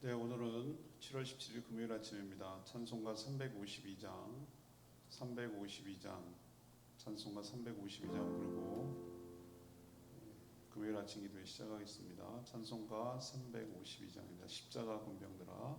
네, 오늘은 7월 17일 금요일 아침입니다. 찬송가 352장 찬송가 352장 부르고 금요일 아침 기도에 시작하겠습니다. 찬송가 352장입니다. 십자가 군병들아.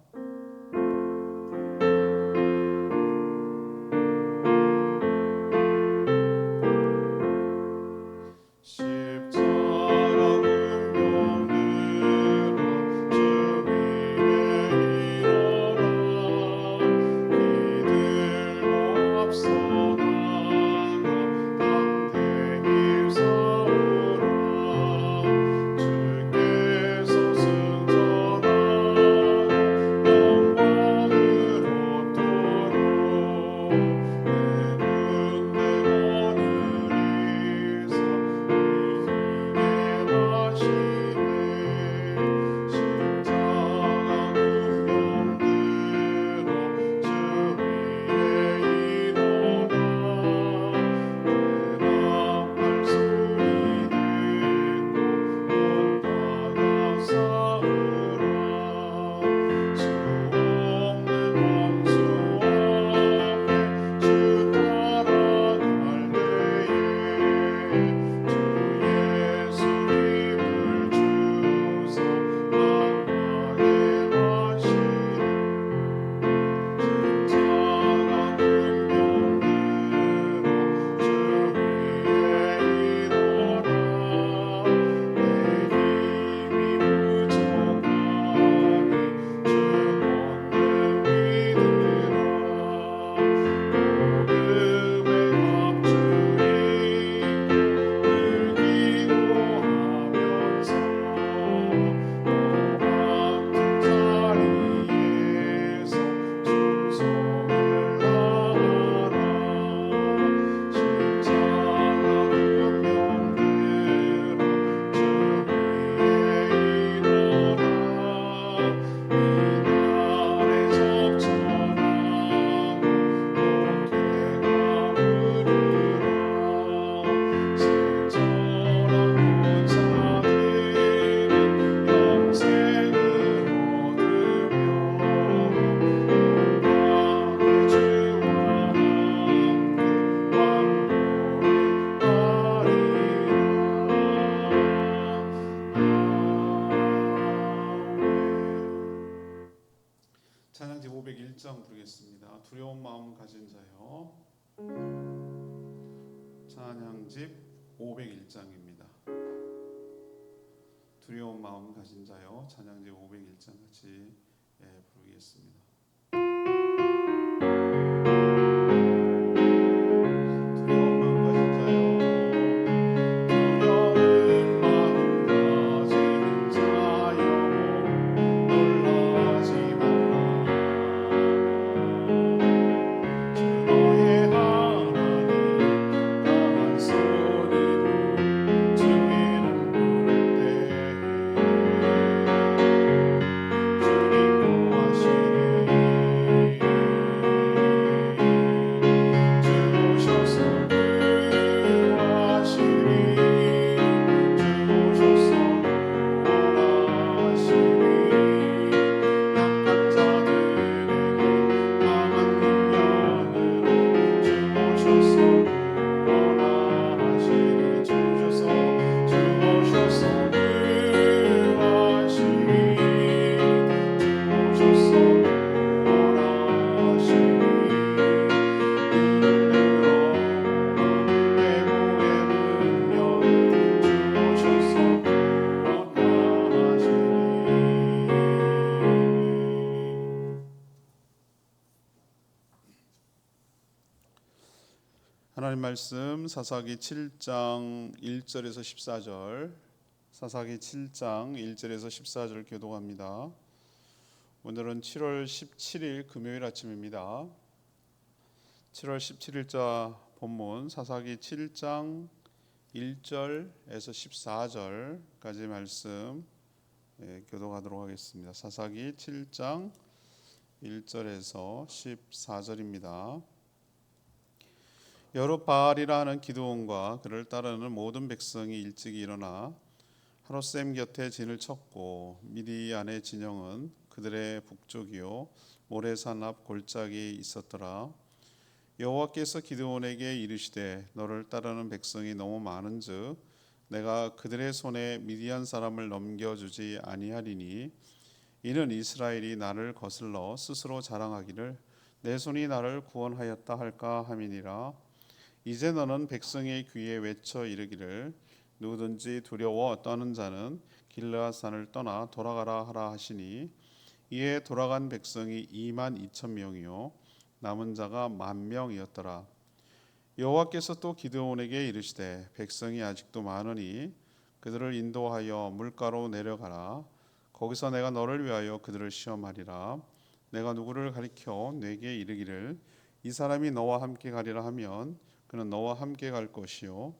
찬양지 501장 부르겠습니다. 두려운 마음 가진 자여. 찬양집 501장입니다. 두려운 마음 가진 자여. 찬양지 501장 같이 부르겠습니다. 하나님 말씀 사사기 7장 1절에서 14절, 사사기 7장 1절에서 14절 교독합니다. 오늘은 7월 17일 금요일 아침입니다. 7월 17일자 본문 사사기 7장 1절에서 14절까지 말씀 교독하도록 하겠습니다. 사사기 7장 1절에서 14절입니다. 여룻바알이라 하는 기드온과 그를 따르는 모든 백성이 일찍 일어나 하롯셈 곁에 진을 쳤고 미디안의 진영은 그들의 북쪽이요 모래산 앞 골짜기에 있었더라. 여호와께서 기드온에게 이르시되 너를 따르는 백성이 너무 많은즉 내가 그들의 손에 미디안 사람을 넘겨주지 아니하리니 이는 이스라엘이 나를 거슬러 스스로 자랑하기를 내 손이 나를 구원하였다 할까 함이니라. 이제 너는 백성의 귀에 외쳐 이르기를 누구든지 두려워 떠는 자는 길르앗 산을 떠나 돌아가라 하라 하시니 이에 돌아간 백성이 2만 2천 명이요 남은 자가 1만 명이었더라. 여호와께서 또 기드온에게 이르시되 백성이 아직도 많으니 그들을 인도하여 물가로 내려가라. 거기서 내가 너를 위하여 그들을 시험하리라. 내가 누구를 가리켜 내게 이르기를 이 사람이 너와 함께 가리라 하면 그는 너와 함께 갈 것이요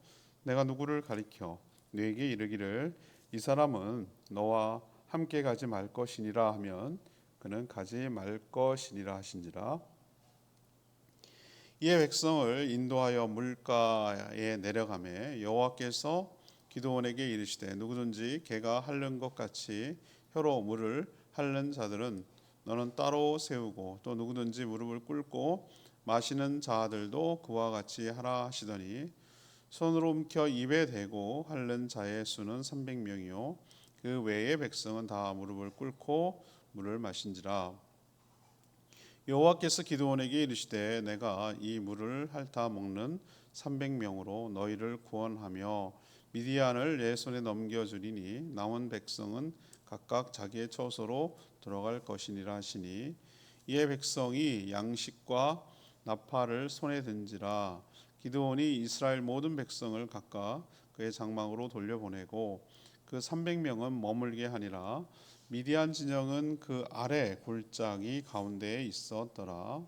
내가 누구를 가리켜 내게 이르기를 이 사람은 너와 함께 가지 말 것이니라 하면 그는 가지 말 것이니라 하신지라. 이에 백성을 인도하여 물가에 내려가매 여호와께서 기드온에게 이르시되 누구든지 개가 핥는 것 같이 혀로 물을 핥는 자들은 너는 따로 세우고 또 누구든지 무릎을 꿇고 마시는 자들도 그와 같이 하라 하시더니 손으로 움켜 입에 대고 핥는 자의 수는 300명이요 그 외의 백성은 다 무릎을 꿇고 물을 마신지라. 여호와께서 기드온에게 이르시되 내가 이 물을 핥아 먹는 300명으로 너희를 구원하며 미디안을 내 손에 넘겨주리니 남은 백성은 각각 자기의 처소로 들어갈 것이니라 하시니 이에 백성이 양식과 나팔을 손에 든지라. 기드온이 이스라엘 모든 백성을 각각 그의 장막으로 돌려보내고 그 300명은 머물게 하니라. 미디안 진영은 그 아래 골짜기 가운데에 있었더라.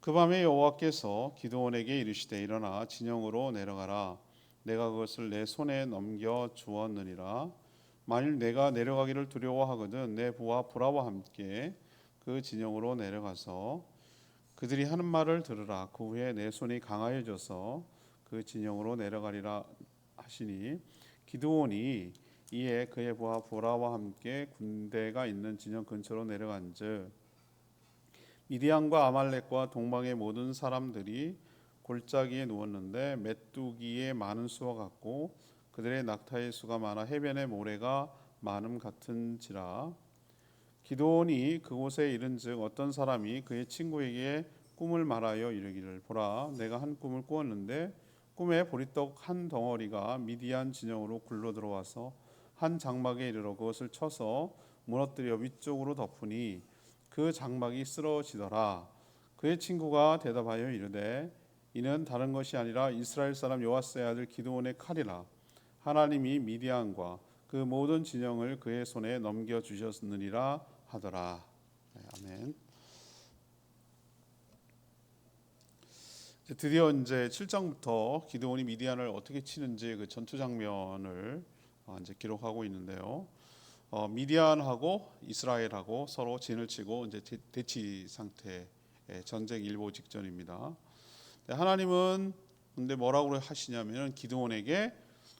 그 밤에 여호와께서 기드온에게 이르시되 일어나 진영으로 내려가라. 내가 그것을 내 손에 넘겨 주었느니라. 만일 내가 내려가기를 두려워하거든 내 부하 보라와 함께 그 진영으로 내려가서 그들이 하는 말을 들으라. 그 후에 내 손이 강하여져서 그 진영으로 내려가리라 하시니 기드온이 이에 그의 부하 보라와 함께 군대가 있는 진영 근처로 내려간즉 미디안과 아말렉과 동방의 모든 사람들이 골짜기에 누웠는데 메뚜기의 많은 수와 같고 그들의 낙타의 수가 많아 해변의 모래가 많음 같은지라. 기드온이 그곳에 이른즉 어떤 사람이 그의 친구에게 꿈을 말하여 이르기를 보라 내가 한 꿈을 꾸었는데 꿈에 보리떡 한 덩어리가 미디안 진영으로 굴러 들어와서 한 장막에 이르러 그것을 쳐서 무너뜨려 위쪽으로 덮으니 그 장막이 쓰러지더라. 그의 친구가 대답하여 이르되 이는 다른 것이 아니라 이스라엘 사람 요아스의 아들 기드온의 칼이라. 하나님이 미디안과 그 모든 진영을 그의 손에 넘겨 주셨느니라 하더라. 네, 아멘. 드디어 이제 7장부터 기드온이 미디안을 어떻게 치는지 그 전투 장면을 이제 기록하고 있는데요. 미디안하고 이스라엘하고 서로 진을 치고 이제 대치 상태의 전쟁 일보 직전입니다. 하나님은 근데 뭐라고 하시냐면 기드온에게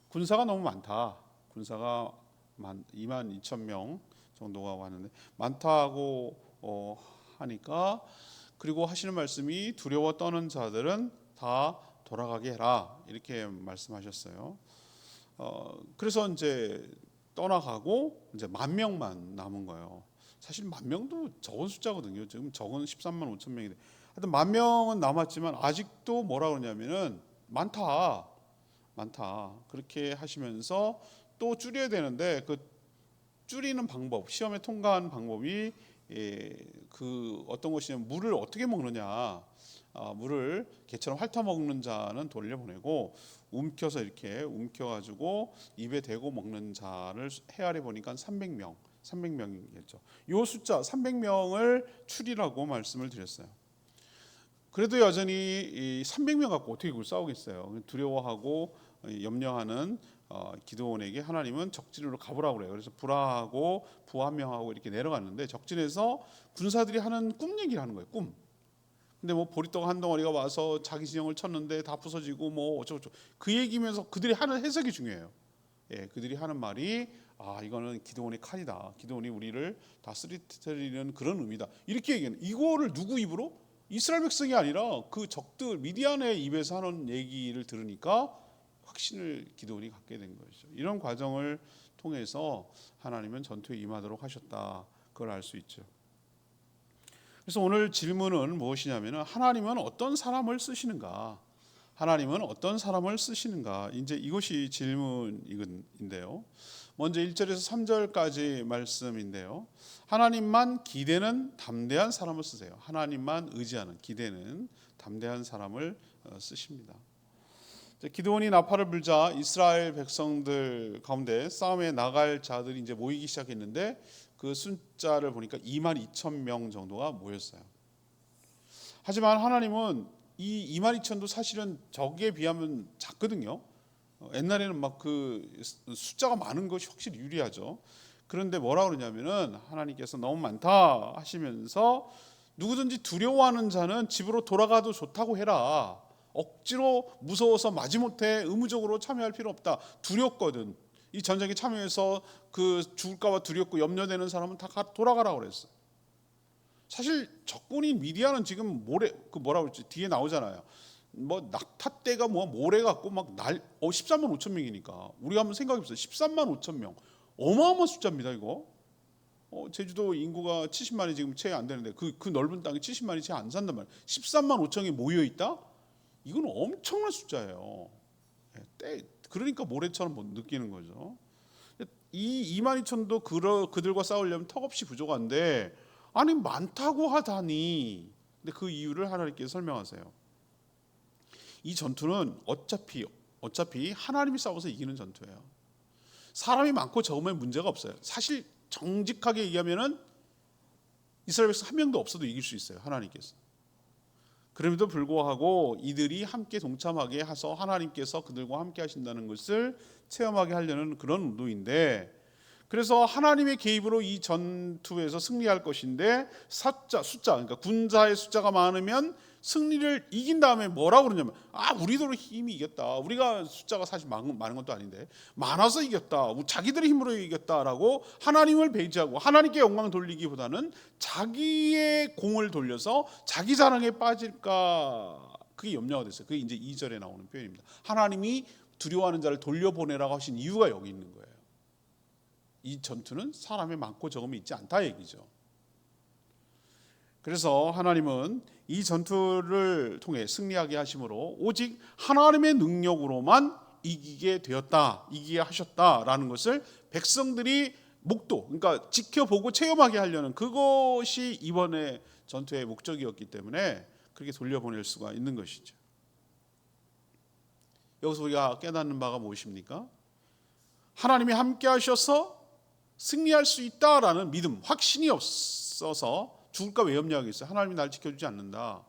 군사가 너무 많다. 군사가 2만 2천 명 정도가 왔는데 많다고 하니까 그리고 하시는 말씀이 두려워 떠는 자들은 다 돌아가게 해라 이렇게 말씀하셨어요. 그래서 이제 떠나가고 이제 10,000명만 남은 거예요. 사실 10,000명도 적은 숫자거든요. 지금 적은 13만 5천 명인데 하여튼 10,000명은 남았지만 아직도 뭐라 그러냐면은 많다 그렇게 하시면서 또 줄여야 되는데 그 줄이는 방법 시험에 통과한 방법이 그 어떤 것이냐면 물을 어떻게 먹느냐. 물을 개처럼 핥아 먹는 자는 돌려보내고 움켜서 이렇게 움켜가지고 입에 대고 먹는 자를 헤아려 보니까 300명이겠죠. 이 숫자 300명을 추리라고 말씀을 드렸어요. 그래도 여전히 이 300명 갖고 어떻게 그걸 싸우겠어요. 두려워하고 염려하는 기드온에게 하나님은 적진으로 가보라고 그래요. 그래서 부라하고 부하 한 명하고 이렇게 내려갔는데 적진에서 군사들이 하는 꿈 얘기를 하는 거예요. 꿈. 근데 뭐 보리떡 한 덩어리가 와서 자기 진영을 쳤는데 다 부서지고 뭐 어쩌고 그 얘기면서 그들이 하는 해석이 중요해요. 그들이 하는 말이 이거는 기드온의 칼이다. 기드온이 우리를 다 쓰러뜨리는 그런 의미다. 이렇게 얘기하는, 이거를 누구 입으로? 이스라엘 백성이 아니라 그 적들 미디안의 입에서 하는 얘기를 들으니까 확신을 기드온이 갖게 된 것이죠. 이런 과정을 통해서 하나님은 전투에 임하도록 하셨다. 그걸 알 수 있죠. 그래서 오늘 질문은 무엇이냐면, 하나님은 어떤 사람을 쓰시는가? 하나님은 어떤 사람을 쓰시는가? 이제 이것이 질문인데요. 먼저 1절에서 3절까지 말씀인데요. 하나님만 기대는 담대한 사람을 쓰세요. 하나님만 의지하는, 기대는 담대한 사람을 쓰십니다. 기드온이 나팔을 불자 이스라엘 백성들 가운데 싸움에 나갈 자들이 이제 모이기 시작했는데, 그 숫자를 보니까 22,000명 정도가 모였어요. 하지만 하나님은 이 22,000도 사실은 적에 비하면 작거든요. 옛날에는 막 그 숫자가 많은 것이 확실히 유리하죠. 그런데 뭐라 그러냐면은, 하나님께서 너무 많다 하시면서 누구든지 두려워하는 자는 집으로 돌아가도 좋다고 해라. 억지로 무서워서 마지못해 의무적으로 참여할 필요 없다. 두렵거든. 이 전쟁에 참여해서 그 죽을까봐 두렵고 염려되는 사람은 다 돌아가라고 그랬어요. 사실 적군인 미디안은 지금 모래, 그 뭐라 그랬지, 뒤에 나오잖아요. 뭐 낙타떼가 뭐 모래 갖고 막 13만 5천 명이니까 우리가 한번 생각해보세요. 13만 5천 명, 어마어마한 숫자입니다. 이거 제주도 인구가 70만이 지금 채 안 되는데 그 넓은 땅에 70만이 채 안 산단 말이에요. 13만 5천이 모여 있다? 이건 엄청난 숫자예요. 그러니까 모래처럼 느끼는 거죠. 이 22,000도 그들과 싸우려면 턱없이 부족한데, 아니 많다고 하다니. 근데 그 이유를 하나님께서 설명하세요. 이 전투는 어차피 하나님이 싸워서 이기는 전투예요. 사람이 많고 적으면 문제가 없어요. 사실 정직하게 얘기하면은 이스라엘 백성 한 명도 없어도 이길 수 있어요. 하나님께서. 그럼에도 불구하고 이들이 함께 동참하게 해서 하나님께서 그들과 함께 하신다는 것을 체험하게 하려는 그런 의도인데, 그래서 하나님의 개입으로 이 전투에서 승리할 것인데, 숫자 그러니까 군사의 숫자가 많으면 승리를 이긴 다음에 뭐라고 그러냐면, 우리도 힘이 이겼다. 우리가 숫자가 사실 많은 것도 아닌데 많아서 이겼다. 자기들의 힘으로 이겼다라고 하나님을 배제하고 하나님께 영광 돌리기보다는 자기의 공을 돌려서 자기 자랑에 빠질까, 그게 염려가 됐어요. 그게 이제 2절에 나오는 표현입니다. 하나님이 두려워하는 자를 돌려보내라고 하신 이유가 여기 있는 거예요. 이 전투는 사람이 많고 적음이 있지 않다 얘기죠. 그래서 하나님은 이 전투를 통해 승리하게 하심으로 오직 하나님의 능력으로만 이기게 하셨다라는 것을 백성들이 그러니까 지켜보고 체험하게 하려는, 그것이 이번에 전투의 목적이었기 때문에 그렇게 돌려보낼 수가 있는 것이죠. 여기서 우리가 깨닫는 바가 무엇입니까? 하나님이 함께 하셔서 승리할 수 있다라는 믿음, 확신이 없어서 죽을까 왜 염려하겠어요? 하나님이 날 지켜주지 않는다.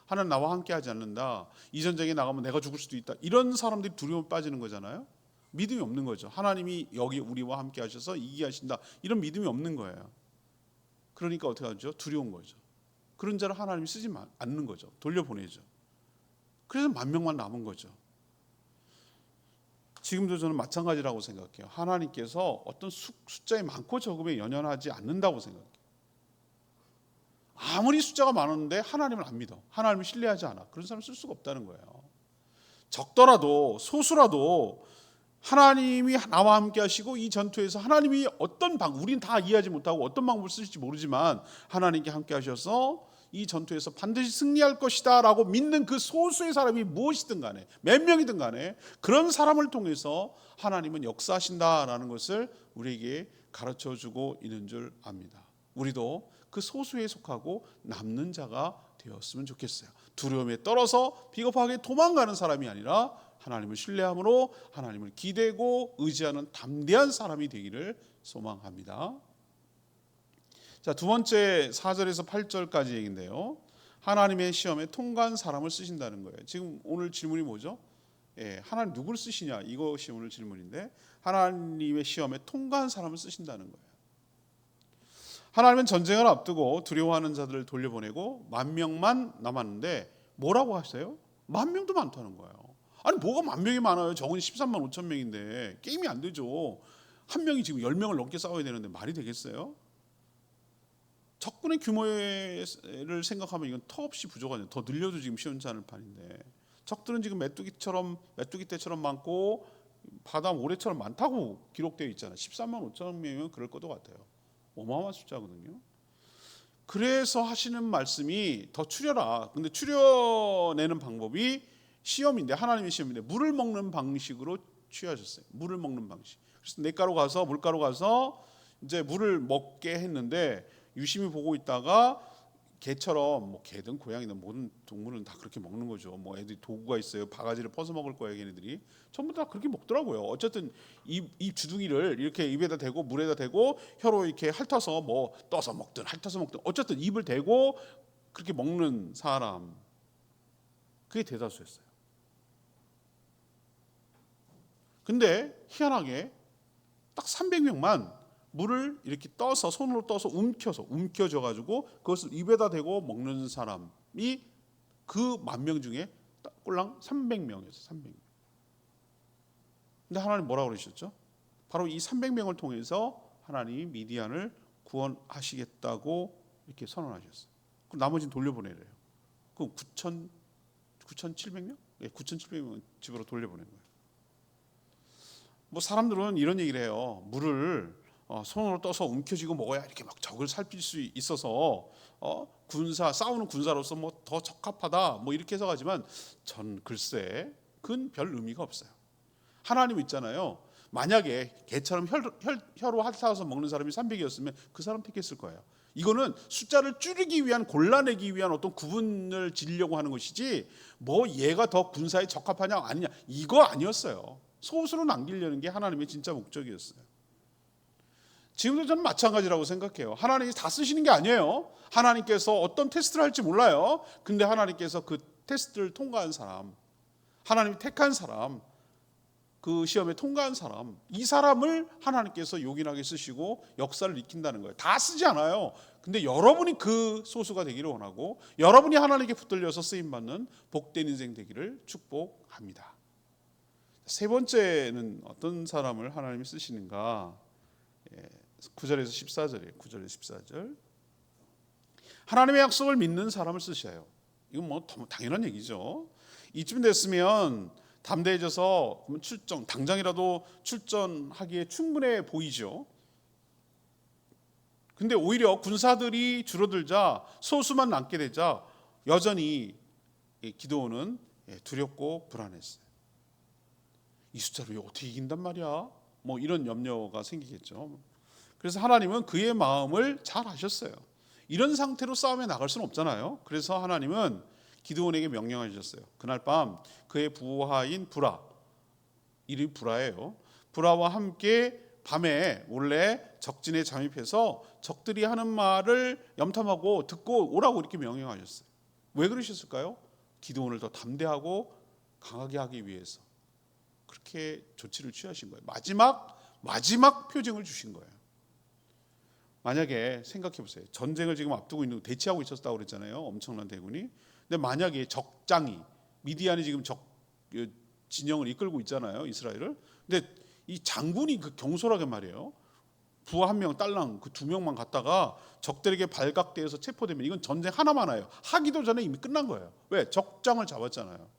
하나님 나와 함께 하지 않는다. 이 전쟁에 나가면 내가 죽을 수도 있다. 이런 사람들이 두려움에 빠지는 거잖아요. 믿음이 없는 거죠. 하나님이 여기 우리와 함께 하셔서 이기게 하신다. 이런 믿음이 없는 거예요. 그러니까 어떻게 하죠? 두려운 거죠. 그런 자를 하나님이 쓰지 않는 거죠. 돌려보내죠. 그래서 10,000명만 남은 거죠. 지금도 저는 마찬가지라고 생각해요. 하나님께서 어떤 숫자에 많고 적음에 연연하지 않는다고 생각해요. 아무리 숫자가 많은데 하나님을 안 믿어, 하나님을 신뢰하지 않아, 그런 사람 쓸 수가 없다는 거예요. 적더라도 소수라도 하나님이 나와 함께 하시고 이 전투에서 하나님이 우리는 다 이해하지 못하고 어떤 방법을 쓰실지 모르지만 하나님께 함께 하셔서 이 전투에서 반드시 승리할 것이다 라고 믿는 그 소수의 사람이 무엇이든 간에 몇 명이든 간에 그런 사람을 통해서 하나님은 역사하신다라는 것을 우리에게 가르쳐주고 있는 줄 압니다. 우리도 그 소수에 속하고 남는 자가 되었으면 좋겠어요. 두려움에 떨어서 비겁하게 도망가는 사람이 아니라 하나님을 신뢰함으로 하나님을 기대고 의지하는 담대한 사람이 되기를 소망합니다. 자, 두 번째 4절에서 8절까지 얘기인데요. 하나님의 시험에 통과한 사람을 쓰신다는 거예요. 지금 오늘 질문이 뭐죠? 하나님 누구를 쓰시냐, 이것이 오늘 질문인데, 하나님의 시험에 통과한 사람을 쓰신다는 거예요. 하나님은 전쟁을 앞두고 두려워하는 자들을 돌려보내고 10,000명만 남았는데 뭐라고 하세요? 10,000명도 많다는 거예요. 아니 뭐가 만 명이 많아요. 적은 13만 5천 명인데 게임이 안 되죠. 한 명이 지금 10명을 넘게 싸워야 되는데 말이 되겠어요? 적군의 규모를 생각하면 이건 터없이 부족하죠. 더 늘려도 지금 시원치 않을 판인데 적들은 지금 메뚜기 떼처럼 많고 바다 모래처럼 많다고 기록되어 있잖아요. 13만 5천 명이면 그럴 것도 같아요. 어마어마한 숫자거든요. 그래서 하시는 말씀이 더 추려라. 근데 추려내는 방법이 시험인데, 하나님의 시험인데 물을 먹는 방식으로 취하셨어요. 물을 먹는 방식. 그래서 물가로 가서 이제 물을 먹게 했는데 유심히 보고 있다가 개처럼, 뭐 개든 고양이든 모든 동물은 다 그렇게 먹는 거죠. 뭐 애들이 도구가 있어요. 바가지를 퍼서 먹을 거예요, 걔네들이. 전부 다 그렇게 먹더라고요. 어쨌든 입 주둥이를 이렇게 입에다 대고 물에다 대고 혀로 이렇게 핥아서 뭐 떠서 먹든 핥아서 먹든 어쨌든 입을 대고 그렇게 먹는 사람, 그게 대다수였어요. 근데 희한하게 딱 300명만 물을 이렇게 떠서, 손으로 떠서 움켜져 가지고 그것을 입에다 대고 먹는 사람이 그 10,000명 중에 꼴랑 300명이었어요. 300명. 근데 하나님 뭐라고 그러셨죠? 바로 이 300명을 통해서 하나님이 미디안을 구원하시겠다고 이렇게 선언하셨어요. 그럼 나머지는 돌려보내래요. 그럼 9,700명? 네, 9,700명 집으로 돌려보낸 거예요. 뭐 사람들은 이런 얘기를 해요. 물을 손으로 떠서 움켜쥐고 먹어야 이렇게 막 적을 살필 수 있어서 싸우는 군사로서 뭐 더 적합하다 뭐 이렇게 해서 가지만 전 글쎄 그건 별 의미가 없어요. 하나님 있잖아요. 만약에 개처럼 혀로 핥아서 먹는 사람이 300이었으면 그 사람 택했을 거예요. 이거는 숫자를 줄이기 위한, 골라내기 위한 어떤 구분을 지으려고 하는 것이지 뭐 얘가 더 군사에 적합하냐 아니냐 이거 아니었어요. 소수로 남기려는 게 하나님의 진짜 목적이었어요. 지금도 저는 마찬가지라고 생각해요. 하나님이 다 쓰시는 게 아니에요. 하나님께서 어떤 테스트를 할지 몰라요. 근데 하나님께서 그 테스트를 통과한 사람, 하나님이 택한 사람, 그 시험에 통과한 사람, 이 사람을 하나님께서 요긴하게 쓰시고 역사를 익힌다는 거예요. 다 쓰지 않아요. 근데 여러분이 그 소수가 되기를 원하고 여러분이 하나님께 붙들려서 쓰임받는 복된 인생 되기를 축복합니다. 세 번째는 어떤 사람을 하나님이 쓰시는가? 9절에서 14절이에요. 9절에서 14절. 하나님의 약속을 믿는 사람을 쓰셔요. 이건 뭐 당연한 얘기죠. 이쯤 됐으면 담대해져서 당장이라도 출전하기에 충분해 보이죠. 근데 오히려 군사들이 줄어들자 소수만 남게 되자 여전히 기드온은 두렵고 불안했어요. 이 숫자로 어떻게 이긴단 말이야? 뭐 이런 염려가 생기겠죠. 그래서 하나님은 그의 마음을 잘 아셨어요. 이런 상태로 싸움에 나갈 수는 없잖아요. 그래서 하나님은 기드온에게 명령하셨어요. 그날 밤 그의 부하인 부라, 이름이 부라예요. 부라와 함께 밤에 몰래 적진에 잠입해서 적들이 하는 말을 염탐하고 듣고 오라고 이렇게 명령하셨어요. 왜 그러셨을까요? 기드온을 더 담대하고 강하게 하기 위해서 그렇게 조치를 취하신 거예요. 마지막 표징을 주신 거예요. 만약에 생각해 보세요. 전쟁을 지금 앞두고 있는, 대치하고 있었다고 그랬잖아요. 엄청난 대군이. 근데 만약에 적장이, 미디안이 지금 진영을 이끌고 있잖아요. 이스라엘을. 근데 이 장군이 그 경솔하게 말이에요. 부하 한 명, 딸랑 그 2명만 갔다가 적들에게 발각되어서 체포되면 이건 전쟁 하나만 와요. 하기도 전에 이미 끝난 거예요. 왜? 적장을 잡았잖아요.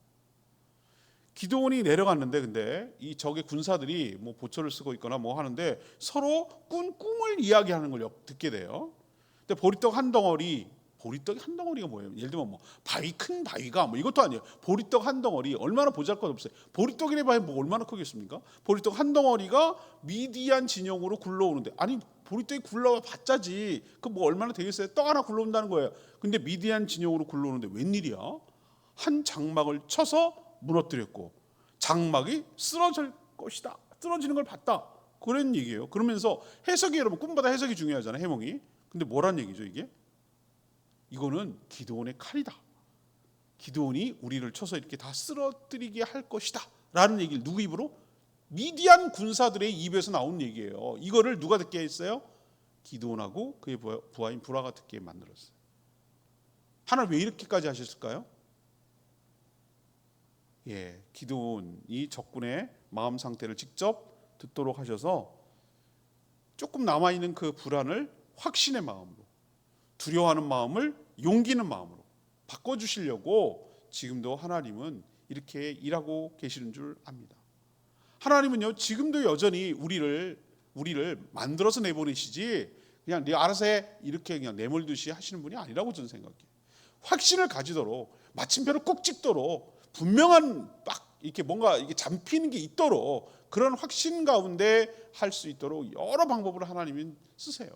기드온이 내려갔는데 근데 이 적의 군사들이 뭐 보초를 쓰고 있거나 뭐 하는데 서로 꾼 꿈을 이야기하는 걸 듣게 돼요. 근데 보리떡 한 덩어리가 뭐예요? 예를 들면 뭐 큰 바위가 뭐 이것도 아니에요. 보리떡 한 덩어리 얼마나 보잘것없어요. 보리떡이래 봐야 뭐 얼마나 크겠습니까? 보리떡 한 덩어리가 미디안 진영으로 굴러오는데, 아니 보리떡이 굴러봤자지 그 뭐 얼마나 되겠어요? 떡 하나 굴러온다는 거예요. 근데 미디안 진영으로 굴러오는데 웬일이야? 한 장막을 쳐서 무너뜨렸고 장막이 쓰러질 것이다. 쓰러지는 걸 봤다. 그런 얘기예요. 그러면서 해석이, 여러분 꿈보다 해석이 중요하잖아요. 해몽이. 근데 뭐란 얘기죠 이게? 이거는 기드온의 칼이다. 기드온이 우리를 쳐서 이렇게 다 쓰러뜨리게 할 것이다 라는 얘기를 누구 입으로? 미디안 군사들의 입에서 나온 얘기예요. 이거를 누가 듣게 했어요? 기드온하고 그의 부하인 부라가 듣게 만들었어요. 하나님 왜 이렇게까지 하셨을까요? 기드온이 적군의 마음 상태를 직접 듣도록 하셔서 조금 남아있는 그 불안을 확신의 마음으로, 두려워하는 마음을 용기 있는 마음으로 바꿔주시려고 지금도 하나님은 이렇게 일하고 계시는 줄 압니다. 하나님은요, 지금도 여전히 우리를 만들어서 내보내시지 그냥 네 알아서 해 이렇게 그냥 내몰듯이 하시는 분이 아니라고 저는 생각해요. 확신을 가지도록, 마침표를 꼭 찍도록, 분명한 딱 이렇게 뭔가 이게 잡히는 게 있도록, 그런 확신 가운데 할 수 있도록 여러 방법을 하나님이 쓰세요.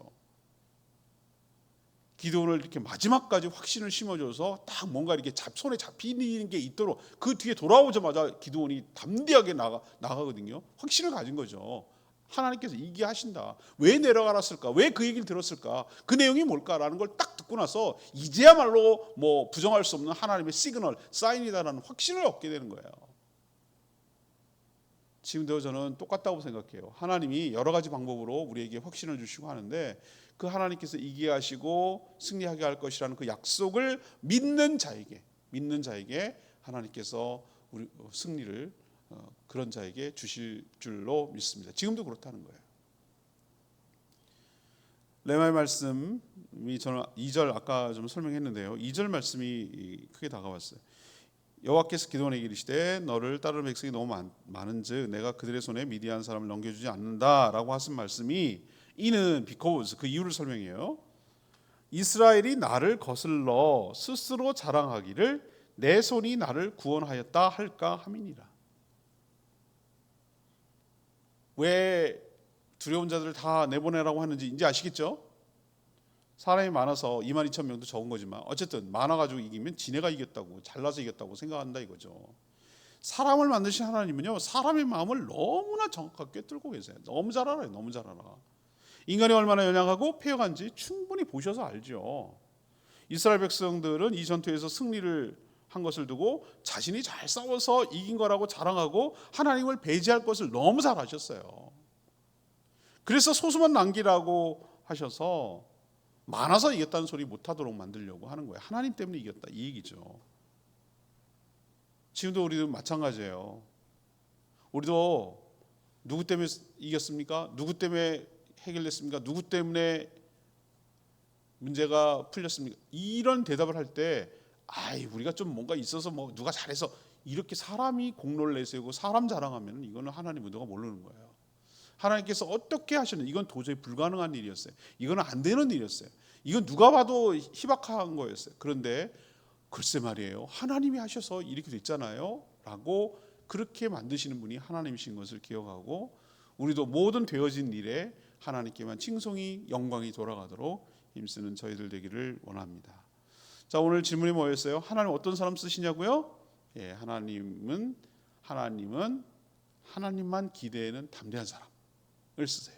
기도를 이렇게 마지막까지 확신을 심어줘서 딱 뭔가 이렇게 손에 잡히는 게 있도록, 그 뒤에 돌아오자마자 기도원이 담대하게 나가거든요. 확신을 가진 거죠. 하나님께서 이게 하신다. 왜 내려가랐을까? 왜 그 얘기를 들었을까? 그 내용이 뭘까라는 걸 딱 듣고 나서 이제야말로 뭐 부정할 수 없는 하나님의 시그널, 사인이다라는 확신을 얻게 되는 거예요. 지금도 저는 똑같다고 생각해요. 하나님이 여러 가지 방법으로 우리에게 확신을 주시고 하는데, 그 하나님께서 이기게 하시고 승리하게 할 것이라는 그 약속을 믿는 자에게 하나님께서 우리 승리를 그런 자에게 주실 줄로 믿습니다. 지금도 그렇다는 거예요. 레마의 말씀이 저는 2절 아까 좀 설명했는데요. 2절 말씀이 크게 다가왔어요. 여호와께서 기드온에게 이르시되 너를 따르는 백성이 너무 많은즉 내가 그들의 손에 미디안 사람을 넘겨주지 않는다라고 하신 말씀이, 이는 because 그 이유를 설명해요. 이스라엘이 나를 거슬러 스스로 자랑하기를 내 손이 나를 구원하였다 할까 함이니라. 왜 두려운 자들을 다 내보내라고 하는지 이제 아시겠죠? 사람이 많아서 22,000명도 적은 거지만 어쨌든 많아가지고 이기면 지네가 이겼다고, 잘나서 이겼다고 생각한다 이거죠. 사람을 만드신 하나님은요, 사람의 마음을 너무나 정확하게 꿰뚫고 계세요. 너무 잘 알아요. 너무 잘 알아. 인간이 얼마나 연약하고 패역한지 충분히 보셔서 알죠. 이스라엘 백성들은 이 전투에서 승리를 한 것을 두고 자신이 잘 싸워서 이긴 거라고 자랑하고 하나님을 배제할 것을 너무 잘 아셨어요. 그래서 소수만 남기라고 하셔서 많아서 이겼다는 소리 못하도록 만들려고 하는 거예요. 하나님 때문에 이겼다 이 얘기죠. 지금도 우리도 마찬가지예요. 우리도 누구 때문에 이겼습니까? 누구 때문에 해결됐습니까? 누구 때문에 문제가 풀렸습니까? 이런 대답을 할 때 우리가 좀 뭔가 있어서 뭐 누가 잘해서, 이렇게 사람이 공로를 내세우고 사람 자랑하면 이거는 하나님 의도가 모르는 거예요. 하나님께서 어떻게 하셨는지, 이건 도저히 불가능한 일이었어요. 이건 안 되는 일이었어요. 이건 누가 봐도 희박한 거였어요. 그런데 글쎄 말이에요, 하나님이 하셔서 이렇게 됐잖아요 라고 그렇게 만드시는 분이 하나님이신 것을 기억하고, 우리도 모든 되어진 일에 하나님께만 칭송이 영광이 돌아가도록 힘쓰는 저희들 되기를 원합니다. 자, 오늘 질문이 뭐였어요? 하나님 어떤 사람 쓰시냐고요? 하나님은 하나님만 기대는 담대한 사람을 쓰세요.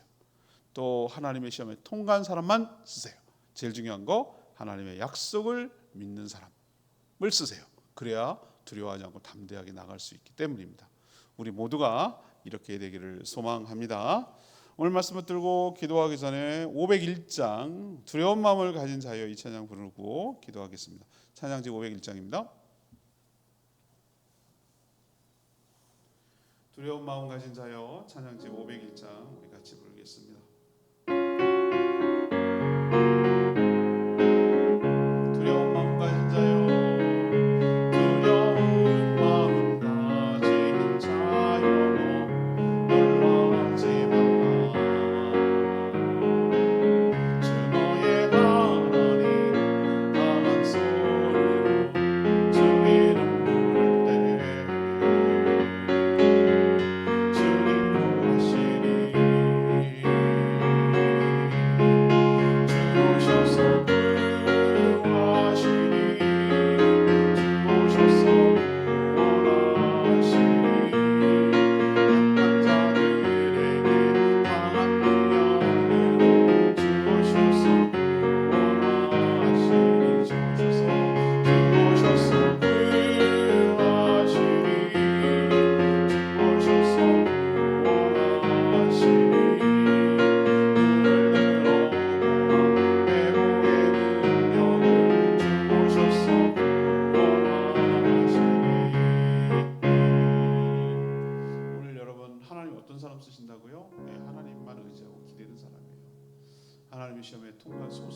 또 하나님의 시험에 통과한 사람만 쓰세요. 제일 중요한 거, 하나님의 약속을 믿는 사람을 쓰세요. 그래야 두려워하지 않고 담대하게 나갈 수 있기 때문입니다. 우리 모두가 이렇게 되기를 소망합니다. 오늘 말씀 붙들고 기도하기 전에 501장 두려운 마음을 가진 자여 이 찬양 부르고 기도하겠습니다. 찬양지 501장입니다. 두려운 마음 가진 자여, 찬양지 501장 우리 같이 부르겠습니다. 두려운 마음 가진 자여, 두려운 마음 가진 자여, 놀라지 말라. 주 너의 하나님 강한 손으로 주 이름 부를 때 주님 구하시니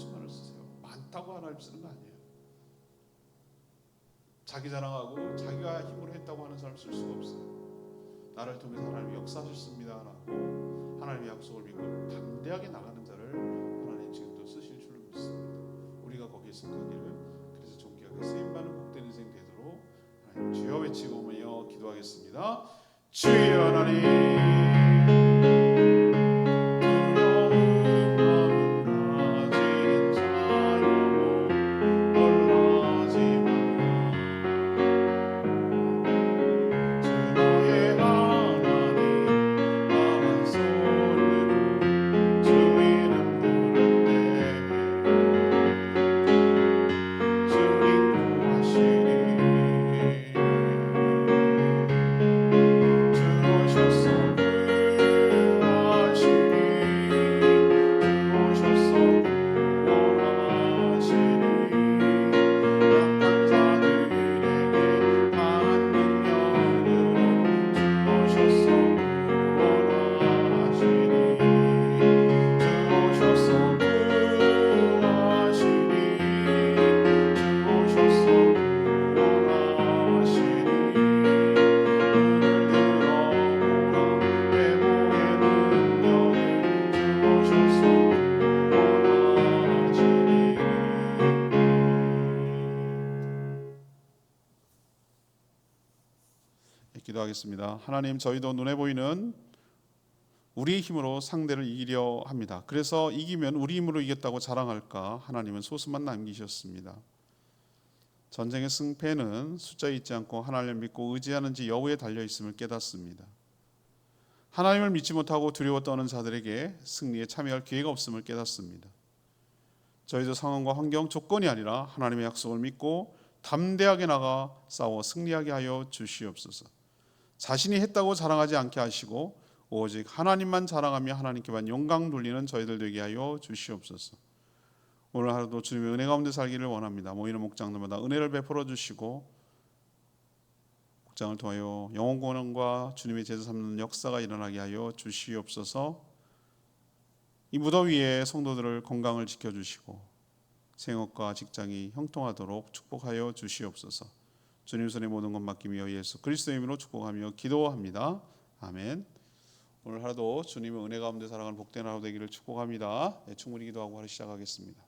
수만을 쓰세요. 많다고 하나님 쓰는 거 아니에요. 자기 자랑하고 자기가 힘으로 했다고 하는 사람 쓸 수가 없어요. 나를 통해서 하나님이 역사하셨습니다라고 하나님의 약속을 믿고 담대하게 나가는 자를 하나님 지금도 쓰실 줄로 믿습니다. 우리가 거기에 속하기를, 그래서 존귀하게 쓰임받는 복된 인생 되도록 하나님 주여 외치고 기도하겠습니다. 주여 하나님, 기도하겠습니다. 하나님, 저희도 눈에 보이는 우리의 힘으로 상대를 이기려 합니다. 그래서 이기면 우리 힘으로 이겼다고 자랑할까? 하나님은 소수만 남기셨습니다. 전쟁의 승패는 숫자에 있지 않고 하나님을 믿고 의지하는지 여부에 달려 있음을 깨닫습니다. 하나님을 믿지 못하고 두려워 떠는 자들에게 승리에 참여할 기회가 없음을 깨닫습니다. 저희도 상황과 환경, 조건이 아니라 하나님의 약속을 믿고 담대하게 나가 싸워 승리하게 하여 주시옵소서. 자신이 했다고 자랑하지 않게 하시고 오직 하나님만 자랑하며 하나님께만 영광 돌리는 저희들 되게 하여 주시옵소서. 오늘 하루도 주님의 은혜 가운데 살기를 원합니다. 모이는 목장들마다 은혜를 베풀어 주시고 목장을 통하여 영혼 구원과 주님의 제자 삼는 역사가 일어나게 하여 주시옵소서. 이 무더위 위에 성도들을 건강을 지켜주시고 생업과 직장이 형통하도록 축복하여 주시옵소서. 주님 손에 모든 것 맡기며 예수 그리스도의 이름으로 축복하며 기도합니다. 아멘. 오늘 하루도 주님의 은혜 가운데 살아가는 복된 하루 되기를 축복합니다. 충분히 기도하고 하루 시작하겠습니다.